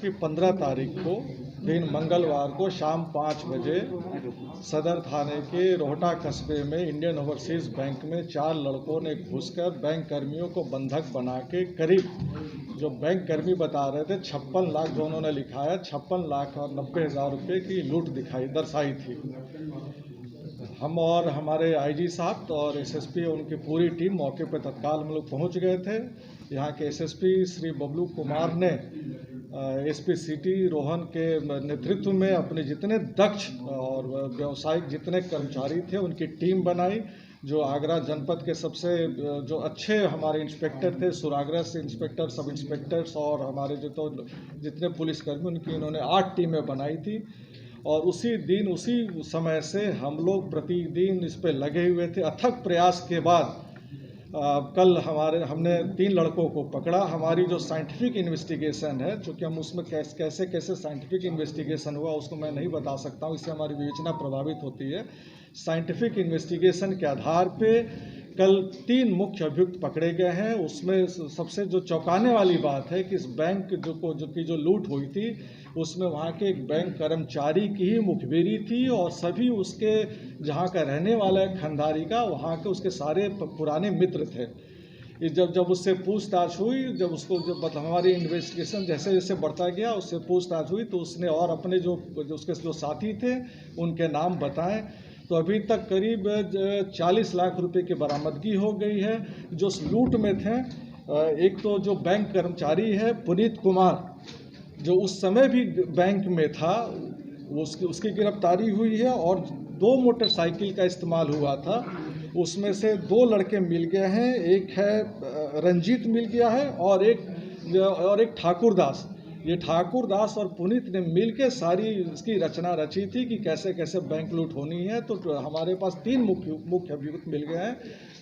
कि 15 तारीख को दिन मंगलवार को शाम 5 बजे सदर थाने के रोहटा कस्बे में इंडियन ओवरसीज बैंक में 4 लड़कों ने घुसकर बैंक कर्मियों को बंधक बना के करीब जो बैंक कर्मी बता रहे थे 56 लाख जो उन्होंने लिखा है 56 लाख और 90 हज़ार रुपये की लूट दर्शाई थी। हम और हमारे आईजी साहब और एसएसपी उनकी पूरी टीम मौके पर तत्काल हम लोग पहुँच गए थे। यहाँ के एसएसपी श्री बबलू कुमार ने एसपी सिटी रोहन के नेतृत्व में अपने जितने दक्ष और व्यावसायिक जितने कर्मचारी थे उनकी टीम बनाई। जो आगरा जनपद के सबसे जो अच्छे हमारे इंस्पेक्टर थे, सुरागरा से इंस्पेक्टर, सब इंस्पेक्टर्स और हमारे जितने पुलिसकर्मी उनकी इन्होंने 8 टीमें बनाई थी। और उसी दिन उसी समय से हम लोग प्रतिदिन इस पर लगे हुए थे। अथक प्रयास के बाद कल हमने 3 लड़कों को पकड़ा। हमारी जो साइंटिफिक इन्वेस्टिगेशन है, चूँकि हम उसमें कैसे साइंटिफिक इन्वेस्टिगेशन हुआ उसको मैं नहीं बता सकता हूँ, इससे हमारी विवेचना प्रभावित होती है। साइंटिफिक इन्वेस्टिगेशन के आधार पे कल 3 मुख्य अभियुक्त पकड़े गए हैं। उसमें सबसे जो चौंकाने वाली बात है कि इस बैंक जो लूट हुई थी उसमें वहाँ के एक बैंक कर्मचारी की ही मुखबिरी थी और सभी उसके जहाँ का रहने वाला है खंडारी का, वहाँ के उसके सारे पुराने मित्र थे। जब उससे पूछताछ हुई, जब हमारी इन्वेस्टिगेशन जैसे जैसे बढ़ता गया उससे पूछताछ हुई तो उसने और अपने उसके जो साथी थे उनके नाम बताएं। तो अभी तक करीब 40 लाख रुपए की बरामदगी हो गई है जो उस लूट में थे। एक तो जो बैंक कर्मचारी है पुनीत कुमार, जो उस समय भी बैंक में था, उसकी गिरफ्तारी हुई है। और 2 मोटरसाइकिल का इस्तेमाल हुआ था, उसमें से 2 लड़के मिल गए हैं। एक है रंजीत मिल गया है और एक ठाकुर दास। ये ठाकुर दास और पुनीत ने मिलकर सारी इसकी रचना रची थी कि कैसे कैसे बैंक लूट होनी है। तो हमारे पास 3 मुख्य अभियुक्त मिल गए हैं,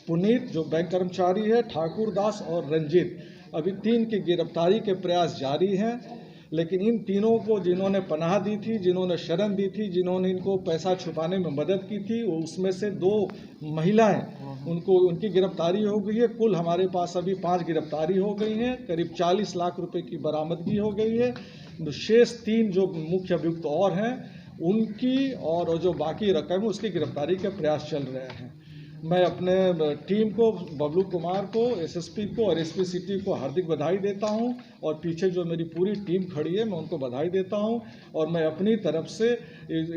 पुनीत जो बैंक कर्मचारी है, ठाकुर दास और रंजीत। अभी 3 की गिरफ्तारी के प्रयास जारी हैं, लेकिन इन तीनों को जिन्होंने पनाह दी थी, जिन्होंने शरण दी थी, जिन्होंने इनको पैसा छुपाने में मदद की थी, उसमें से 2 महिलाएं उनकी गिरफ्तारी हो गई है। कुल हमारे पास अभी 5 गिरफ्तारी हो गई हैं, करीब 40 लाख रुपए की बरामदगी हो गई है। शेष 3 जो मुख्य अभियुक्त और हैं उनकी और जो बाकी रकम है उसकी गिरफ्तारी के प्रयास चल रहे हैं। मैं अपने टीम को, बबलू कुमार को, एसएसपी को और एसपी सिटी को हार्दिक बधाई देता हूं और पीछे जो मेरी पूरी टीम खड़ी है मैं उनको बधाई देता हूं। और मैं अपनी तरफ से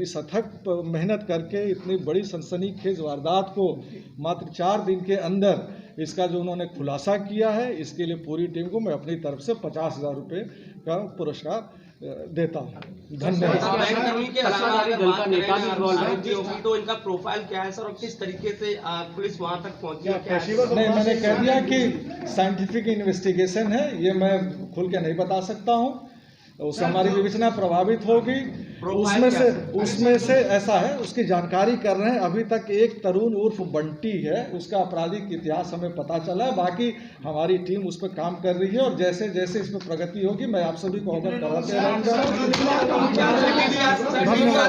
इस अथक मेहनत करके इतनी बड़ी सनसनीखेज वारदात को मात्र 4 दिन के अंदर इसका जो उन्होंने खुलासा किया है, इसके लिए पूरी टीम को मैं अपनी तरफ से 50,000 रुपये का पुरस्कार देता हूँ। धन्यवाद। तो इनका प्रोफाइल क्या है सर और किस तरीके से पुलिस वहां तक पहुंची? नहीं, मैंने कह दिया कि साइंटिफिक इन्वेस्टिगेशन है, ये मैं खुल के नहीं बता सकता हूँ, उससे हमारी विवेचना प्रभावित होगी। उसमें से ऐसा है, उसकी जानकारी कर रहे हैं। अभी तक एक तरुण उर्फ बंटी है, उसका आपराधिक इतिहास हमें पता चला है। बाकी हमारी टीम उस पर काम कर रही है और जैसे जैसे इसमें प्रगति होगी मैं आप सभी को अवगत कराते रहूंगा। धन्यवाद।